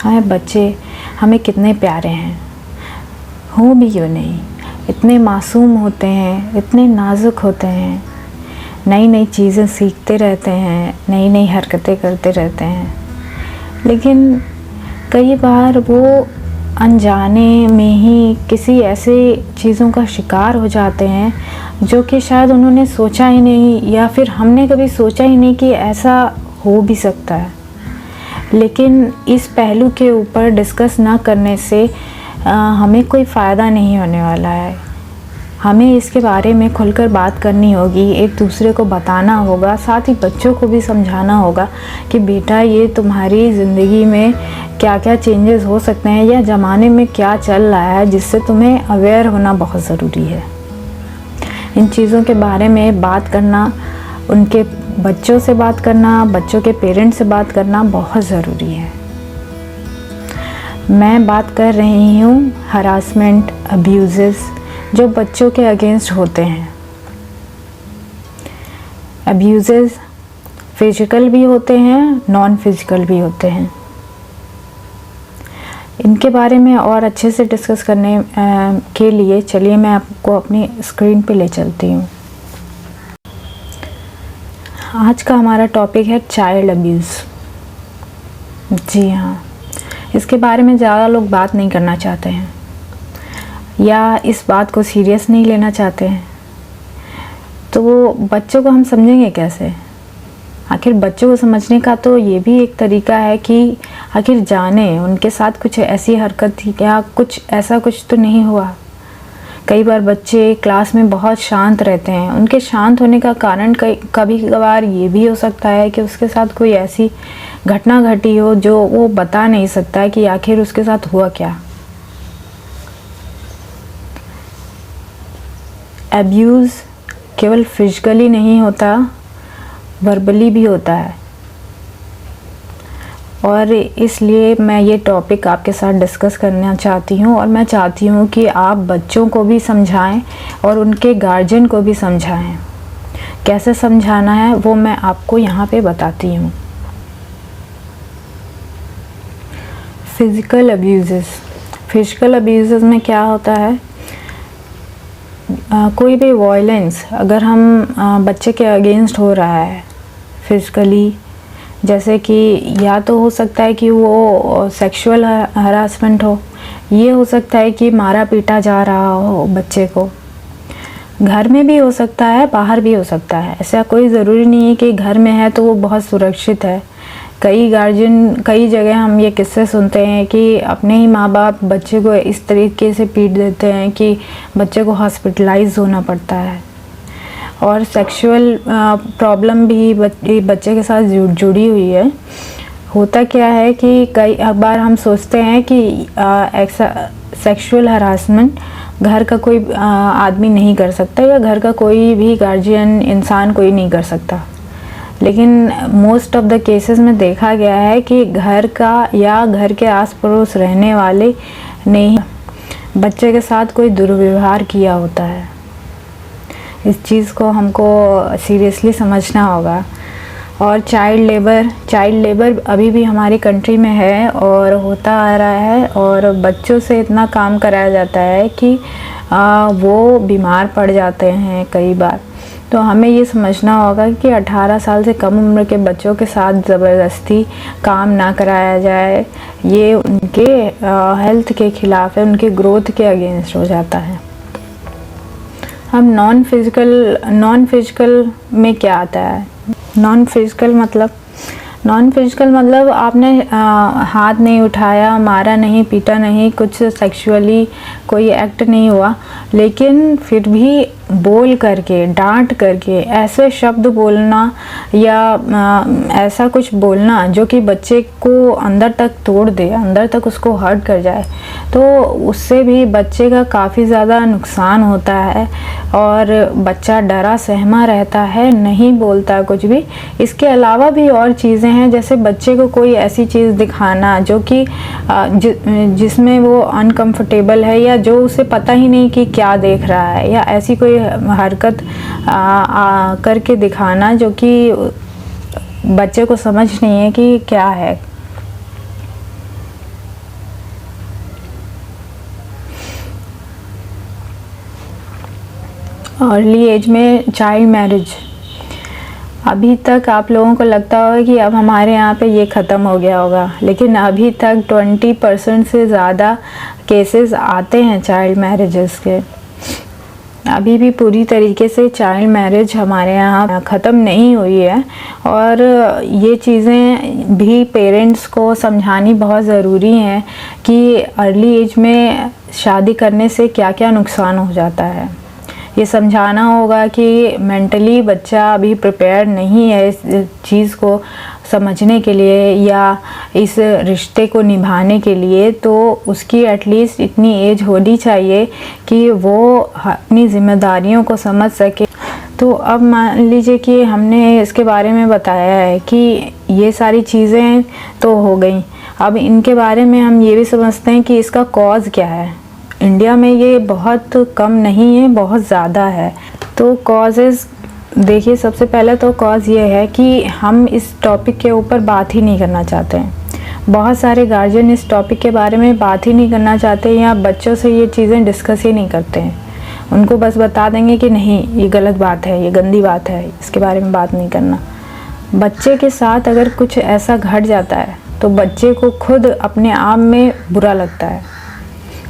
हाँ, बच्चे हमें कितने प्यारे हैं, हो भी क्यों नहीं। इतने मासूम होते हैं, इतने नाजुक होते हैं, नई नई चीज़ें सीखते रहते हैं, नई नई हरकतें करते रहते हैं। लेकिन कई बार वो अनजाने में ही किसी ऐसे चीज़ों का शिकार हो जाते हैं जो कि शायद उन्होंने सोचा ही नहीं, या फिर हमने कभी सोचा ही नहीं कि ऐसा हो भी सकता है। लेकिन इस पहलू के ऊपर डिस्कस ना करने से हमें कोई फ़ायदा नहीं होने वाला है। हमें इसके बारे में खुलकर बात करनी होगी, एक दूसरे को बताना होगा, साथ ही बच्चों को भी समझाना होगा कि बेटा ये तुम्हारी ज़िंदगी में क्या क्या चेंजेस हो सकते हैं या ज़माने में क्या चल रहा है, जिससे तुम्हें अवेयर होना बहुत ज़रूरी है। इन चीज़ों के बारे में बात करना, उनके बच्चों से बात करना, बच्चों के पेरेंट्स से बात करना बहुत ज़रूरी है। मैं बात कर रही हूँ हरासमेंट, अब्यूज़ेस जो बच्चों के अगेंस्ट होते हैं। अब्यूज़ेस फिजिकल भी होते हैं, नॉन फिजिकल भी होते हैं। इनके बारे में और अच्छे से डिस्कस करने के लिए चलिए मैं आपको अपनी स्क्रीन पे ले चलती हूँ। आज का हमारा टॉपिक है चाइल्ड अब्यूज़। जी हाँ, इसके बारे में ज़्यादा लोग बात नहीं करना चाहते हैं या इस बात को सीरियस नहीं लेना चाहते हैं। तो वो बच्चों को हम समझेंगे कैसे? आखिर बच्चों को समझने का तो ये भी एक तरीका है कि आखिर जाने उनके साथ कुछ ऐसी हरकत थी क्या, कुछ ऐसा कुछ तो नहीं हुआ। कई बार बच्चे क्लास में बहुत शांत रहते हैं। उनके शांत होने का कारण कभी कभार ये भी हो सकता है कि उसके साथ कोई ऐसी घटना घटी हो जो वो बता नहीं सकता है कि आखिर उसके साथ हुआ क्या। अब्यूज़ केवल फिजिकली नहीं होता, वर्बली भी होता है। और इसलिए मैं ये टॉपिक आपके साथ डिस्कस करना चाहती हूँ, और मैं चाहती हूँ कि आप बच्चों को भी समझाएं और उनके गार्जियन को भी समझाएं। कैसे समझाना है वो मैं आपको यहाँ पे बताती हूँ। फिज़िकल अब्यूज़ेस। फिजिकल अब्यूज़ेस में क्या होता है, कोई भी वायलेंस अगर हम बच्चे के अगेंस्ट हो रहा है फिज़िकली, जैसे कि या तो हो सकता है कि वो सेक्सुअल हरासमेंट हो, ये हो सकता है कि मारा पीटा जा रहा हो बच्चे को। घर में भी हो सकता है, बाहर भी हो सकता है। ऐसा कोई ज़रूरी नहीं है कि घर में है तो वो बहुत सुरक्षित है। कई गार्जियन, कई जगह हम ये किस्से सुनते हैं कि अपने ही माँ बाप बच्चे को इस तरीके से पीट देते हैं कि बच्चे को हॉस्पिटलाइज होना पड़ता है। और सेक्सुअल प्रॉब्लम भी बच्चे के साथ जुड़ी हुई है। होता क्या है कि कई बार हम सोचते हैं कि सेक्सुअल हरासमेंट घर का कोई आदमी नहीं कर सकता या घर का कोई भी गार्जियन इंसान कोई नहीं कर सकता। लेकिन मोस्ट ऑफ द केसेस में देखा गया है कि घर का या घर के आस पड़ोस रहने वाले ने ही बच्चे के साथ कोई दुर्व्यवहार किया होता है। इस चीज़ को हमको सीरियसली समझना होगा। और चाइल्ड लेबर अभी भी हमारी कंट्री में है और होता आ रहा है, और बच्चों से इतना काम कराया जाता है कि वो बीमार पड़ जाते हैं कई बार। तो हमें ये समझना होगा कि 18 साल से कम उम्र के बच्चों के साथ ज़बरदस्ती काम ना कराया जाए। ये उनके हेल्थ के ख़िलाफ़ है, उनके ग्रोथ के अगेंस्ट हो जाता है। हम नॉन फिजिकल में क्या आता है? नॉन फिजिकल मतलब आपने हाथ नहीं उठाया, मारा नहीं, पीटा नहीं, कुछ सेक्सुअली कोई एक्ट नहीं हुआ, लेकिन फिर भी बोल करके, डांट करके ऐसे शब्द बोलना या ऐसा कुछ बोलना जो कि बच्चे को अंदर तक तोड़ दे, अंदर तक उसको हर्ट कर जाए, तो उससे भी बच्चे का काफ़ी ज़्यादा नुकसान होता है और बच्चा डरा सहमा रहता है, नहीं बोलता कुछ भी। इसके अलावा भी और चीज़ें हैं, जैसे बच्चे को कोई ऐसी चीज़ दिखाना जो कि जिसमें वो अनकंफर्टेबल है या जो उसे पता ही नहीं कि क्या देख रहा है, या ऐसी कोई हरकत करके दिखाना जो कि बच्चे को समझ नहीं है कि क्या है। अर्ली एज में चाइल्ड मैरिज, अभी तक आप लोगों को लगता होगा कि अब हमारे यहाँ पे ये ख़त्म हो गया होगा, लेकिन अभी तक 20% से ज़्यादा केसेस आते हैं चाइल्ड मैरिजेस के। अभी भी पूरी तरीके से चाइल्ड मैरिज हमारे यहाँ ख़त्म नहीं हुई है, और ये चीज़ें भी पेरेंट्स को समझानी बहुत ज़रूरी है कि अर्ली एज में शादी करने से क्या क्या नुकसान हो जाता है। ये समझाना होगा कि मेंटली बच्चा अभी प्रिपेयर नहीं है इस चीज़ को समझने के लिए या इस रिश्ते को निभाने के लिए, तो उसकी एटलीस्ट इतनी एज होनी चाहिए कि वो अपनी ज़िम्मेदारियों को समझ सके। तो अब मान लीजिए कि हमने इसके बारे में बताया है कि ये सारी चीज़ें तो हो गई, अब इनके बारे में हम ये भी समझते हैं कि इसका कॉज क्या है। इंडिया में ये बहुत कम नहीं है, बहुत ज़्यादा है। तो कॉजेज़ देखिए, सबसे पहले तो कॉज़ ये है कि हम इस टॉपिक के ऊपर बात ही नहीं करना चाहते हैं। बहुत सारे गार्जियन इस टॉपिक के बारे में बात ही नहीं करना चाहते या बच्चों से ये चीज़ें डिस्कस ही नहीं करते हैं। उनको बस बता देंगे कि नहीं, ये गलत बात है, ये गंदी बात है, इसके बारे में बात नहीं करना। बच्चे के साथ अगर कुछ ऐसा घट जाता है तो बच्चे को खुद अपने आप में बुरा लगता है,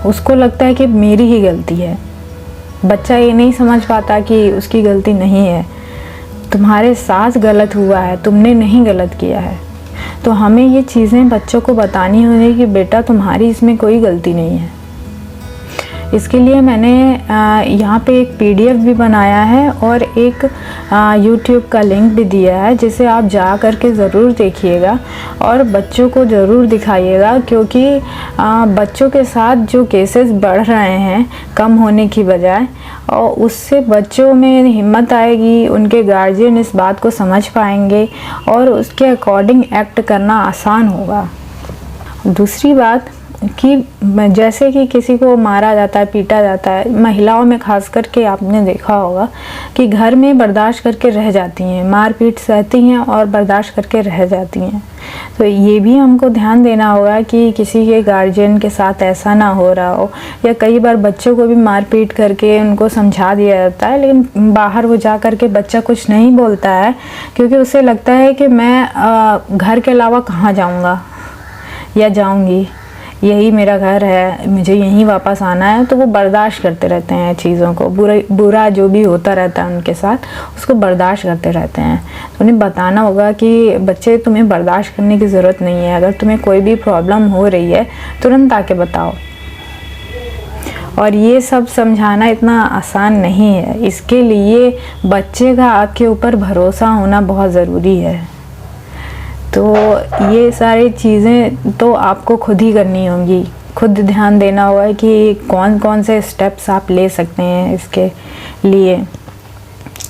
उसको लगता है कि मेरी ही गलती है। बच्चा ये नहीं समझ पाता कि उसकी गलती नहीं है, तुम्हारे साथ गलत हुआ है, तुमने नहीं गलत किया है। तो हमें ये चीज़ें बच्चों को बतानी होगी कि बेटा तुम्हारी इसमें कोई गलती नहीं है। इसके लिए मैंने यहाँ पे एक PDF भी बनाया है और एक YouTube का लिंक भी दिया है, जिसे आप जा कर के ज़रूर देखिएगा और बच्चों को ज़रूर दिखाइएगा, क्योंकि बच्चों के साथ जो केसेस बढ़ रहे हैं कम होने की बजाय, और उससे बच्चों में हिम्मत आएगी, उनके गार्जियन इस बात को समझ पाएंगे और उसके अकॉर्डिंग एक्ट करना आसान होगा। दूसरी बात कि जैसे कि किसी को मारा जाता है, पीटा जाता है, महिलाओं में खास करके आपने देखा होगा कि घर में बर्दाश्त करके रह जाती हैं, मार पीट सहती हैं और बर्दाश्त करके रह जाती हैं। तो ये भी हमको ध्यान देना होगा कि किसी के गार्जियन के साथ ऐसा ना हो रहा हो। या कई बार बच्चों को भी मार पीट करके उनको समझा दिया जाता है, लेकिन बाहर वो जा कर के बच्चा कुछ नहीं बोलता है, क्योंकि उसे लगता है कि मैं घर के अलावा कहाँ जाऊँगा या जाऊँगी, यही मेरा घर है, मुझे यहीं वापस आना है। तो वो बर्दाश्त करते रहते हैं चीज़ों को, बुरा जो भी होता रहता है उनके साथ, उसको बर्दाश्त करते रहते हैं। तो उन्हें बताना होगा कि बच्चे, तुम्हें बर्दाश्त करने की ज़रूरत नहीं है, अगर तुम्हें कोई भी प्रॉब्लम हो रही है तुरंत आके बताओ। और ये सब समझाना इतना आसान नहीं है, इसके लिए बच्चे का आपके ऊपर भरोसा होना बहुत ज़रूरी है। तो ये सारी चीज़ें तो आपको खुद ही करनी होंगी, खुद ध्यान देना होगा कि कौन कौन से स्टेप्स आप ले सकते हैं इसके लिए।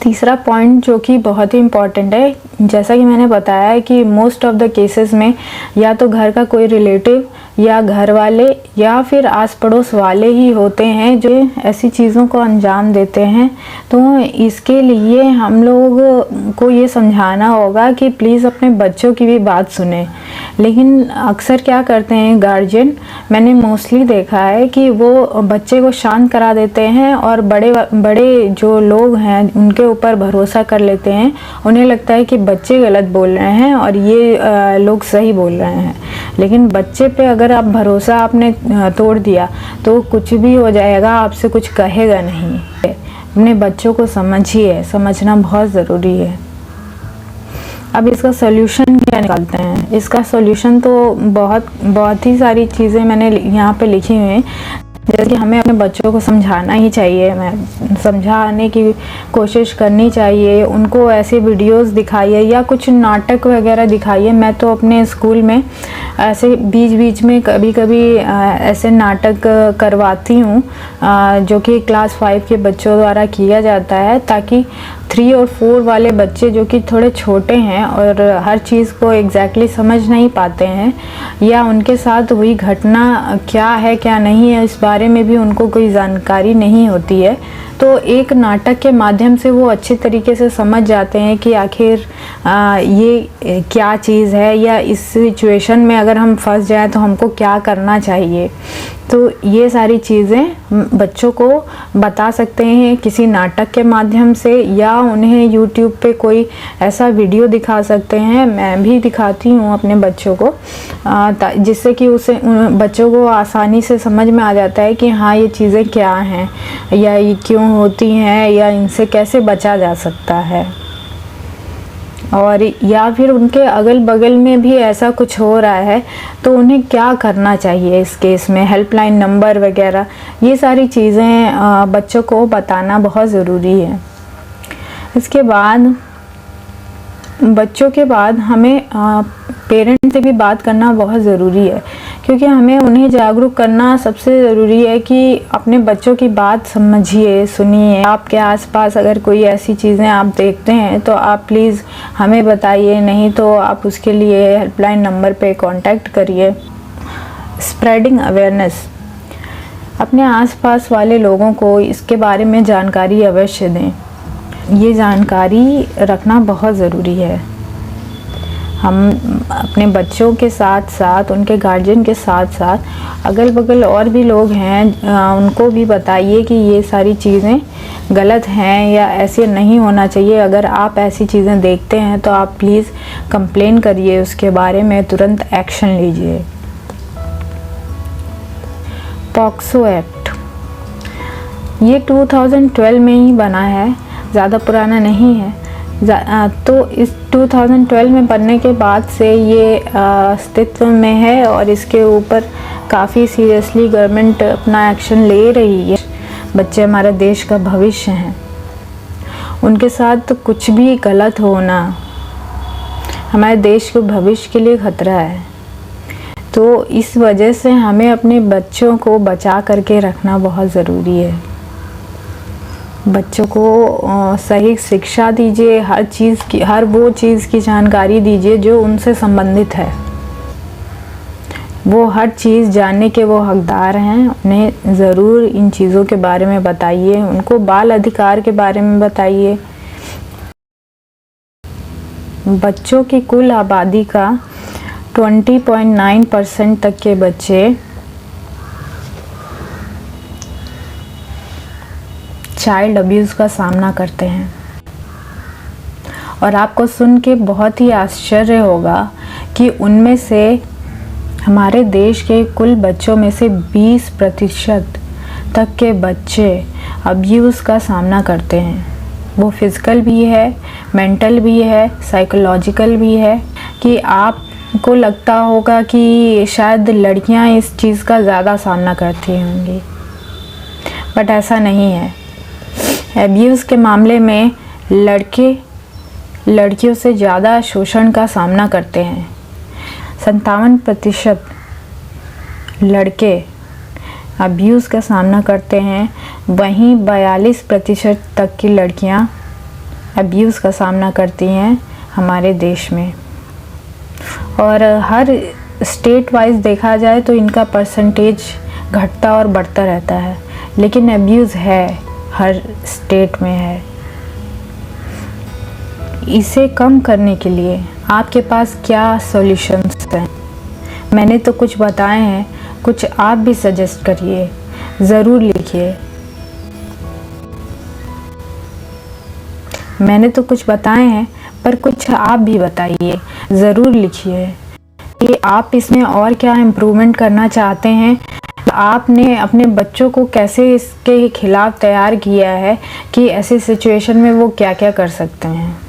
तीसरा पॉइंट जो कि बहुत ही इम्पॉर्टेंट है, जैसा कि मैंने बताया है कि मोस्ट ऑफ द केसेस में या तो घर का कोई रिलेटिव या घर वाले या फिर आस पड़ोस वाले ही होते हैं जो ऐसी चीज़ों को अंजाम देते हैं। तो इसके लिए हम लोग को ये समझाना होगा कि प्लीज़ अपने बच्चों की भी बात सुने। लेकिन अक्सर क्या करते हैं गार्जियन, मैंने मोस्टली देखा है कि वो बच्चे को शांत करा देते हैं और बड़े बड़े जो लोग हैं उनके ऊपर भरोसा कर लेते हैं। उन्हें लगता है कि बच्चे गलत बोल रहे हैं और ये लोग सही बोल रहे हैं। लेकिन बच्चे पे अगर आप भरोसा आपने तोड़ दिया तो कुछ भी हो जाएगा, आपसे कुछ कहेगा नहीं। अपने बच्चों को समझिए, समझना बहुत ज़रूरी है। अब इसका सॉल्यूशन क्या निकालते हैं? इसका सॉल्यूशन तो बहुत ही सारी चीज़ें मैंने यहाँ पे लिखी हुई हैं। जैसे कि हमें अपने बच्चों को समझाना ही चाहिए, मैं समझाने की कोशिश करनी चाहिए, उनको ऐसे वीडियोस दिखाइए या कुछ नाटक वगैरह दिखाइए। मैं तो अपने स्कूल में ऐसे बीच बीच में कभी कभी ऐसे नाटक करवाती हूँ जो कि क्लास 5 के बच्चों द्वारा किया जाता है, ताकि 3 और 4 वाले बच्चे जो कि थोड़े छोटे हैं और हर चीज़ को एग्जैक्टली समझ नहीं पाते हैं, या उनके साथ हुई घटना क्या है क्या नहीं है इस बारे में भी उनको कोई जानकारी नहीं होती है, तो एक नाटक के माध्यम से वो अच्छे तरीके से समझ जाते हैं कि आखिर ये क्या चीज़ है, या इस सिचुएशन में अगर हम फंस जाए तो हमको क्या करना चाहिए। तो ये सारी चीज़ें बच्चों को बता सकते हैं किसी नाटक के माध्यम से, या उन्हें यूट्यूब पे कोई ऐसा वीडियो दिखा सकते हैं। मैं भी दिखाती हूँ अपने बच्चों को, जिससे कि उसे बच्चों को आसानी से समझ में आ जाता है कि हाँ ये चीज़ें क्या हैं, या ये क्यों होती हैं, या इनसे कैसे बचा जा सकता है। और या फिर उनके अगल बगल में भी ऐसा कुछ हो रहा है तो उन्हें क्या करना चाहिए इस केस में, हेल्पलाइन नंबर वगैरह, ये सारी चीज़ें बच्चों को बताना बहुत ज़रूरी है। इसके बाद बच्चों के बाद हमें पेरेंट्स से भी बात करना बहुत ज़रूरी है, क्योंकि हमें उन्हें जागरूक करना सबसे ज़रूरी है कि अपने बच्चों की बात समझिए, सुनिए। आपके आसपास अगर कोई ऐसी चीज़ें आप देखते हैं तो आप प्लीज़ हमें बताइए, नहीं तो आप उसके लिए हेल्पलाइन नंबर पे कांटेक्ट करिए। स्प्रेडिंग अवेयरनेस, अपने आसपास वाले लोगों को इसके बारे में जानकारी अवश्य दें। ये जानकारी रखना बहुत ज़रूरी है। हम अपने बच्चों के साथ साथ, उनके गार्जियन के साथ साथ अगल बगल और भी लोग हैं, उनको भी बताइए कि ये सारी चीज़ें गलत हैं या ऐसे नहीं होना चाहिए। अगर आप ऐसी चीज़ें देखते हैं तो आप प्लीज़ कंप्लेन करिए, उसके बारे में तुरंत एक्शन लीजिए। पॉक्सो एक्ट, ये 2012 में ही बना है, ज़्यादा पुराना नहीं है। तो इस 2012 में बनने के बाद से ये अस्तित्व में है और इसके ऊपर काफ़ी सीरियसली गवर्नमेंट अपना एक्शन ले रही है। बच्चे हमारे देश का भविष्य हैं, उनके साथ तो कुछ भी गलत होना हमारे देश के भविष्य के लिए खतरा है। तो इस वजह से हमें अपने बच्चों को बचा करके रखना बहुत ज़रूरी है। बच्चों को सही शिक्षा दीजिए, हर वो चीज़ की जानकारी दीजिए जो उनसे संबंधित है। वो हर चीज़ जानने के वो हकदार हैं। उन्हें ज़रूर इन चीज़ों के बारे में बताइए, उनको बाल अधिकार के बारे में बताइए। बच्चों की कुल आबादी का 20.9% तक के बच्चे चाइल्ड अब्यूज़ का सामना करते हैं। और आपको सुन के बहुत ही आश्चर्य होगा कि उनमें से हमारे देश के कुल बच्चों में से 20% तक के बच्चे अब्यूज़ का सामना करते हैं। वो फिज़िकल भी है, मेंटल भी है, साइकोलॉजिकल भी है। कि आपको लगता होगा कि शायद लड़कियां इस चीज़ का ज़्यादा सामना करती होंगी, बट ऐसा नहीं है। एब्यूज़ के मामले में लड़के लड़कियों से ज़्यादा शोषण का सामना करते हैं। 57% लड़के अब्यूज़ का सामना करते हैं, वहीं 42% तक की लड़कियां अब्यूज़ का सामना करती हैं हमारे देश में। और हर स्टेट वाइज देखा जाए तो इनका परसेंटेज घटता और बढ़ता रहता है, लेकिन अब्यूज़ है, हर स्टेट में है। इसे कम करने के लिए आपके पास क्या सॉल्यूशंस हैं? मैंने तो कुछ बताए हैं, कुछ आप भी सजेस्ट करिए, ज़रूर लिखिए। मैंने तो कुछ बताए हैं, पर कुछ आप भी बताइए, ज़रूर लिखिए कि आप इसमें और क्या इम्प्रूवमेंट करना चाहते हैं। आपने अपने बच्चों को कैसे इसके खिलाफ तैयार किया है कि ऐसी सिचुएशन में वो क्या क्या कर सकते हैं।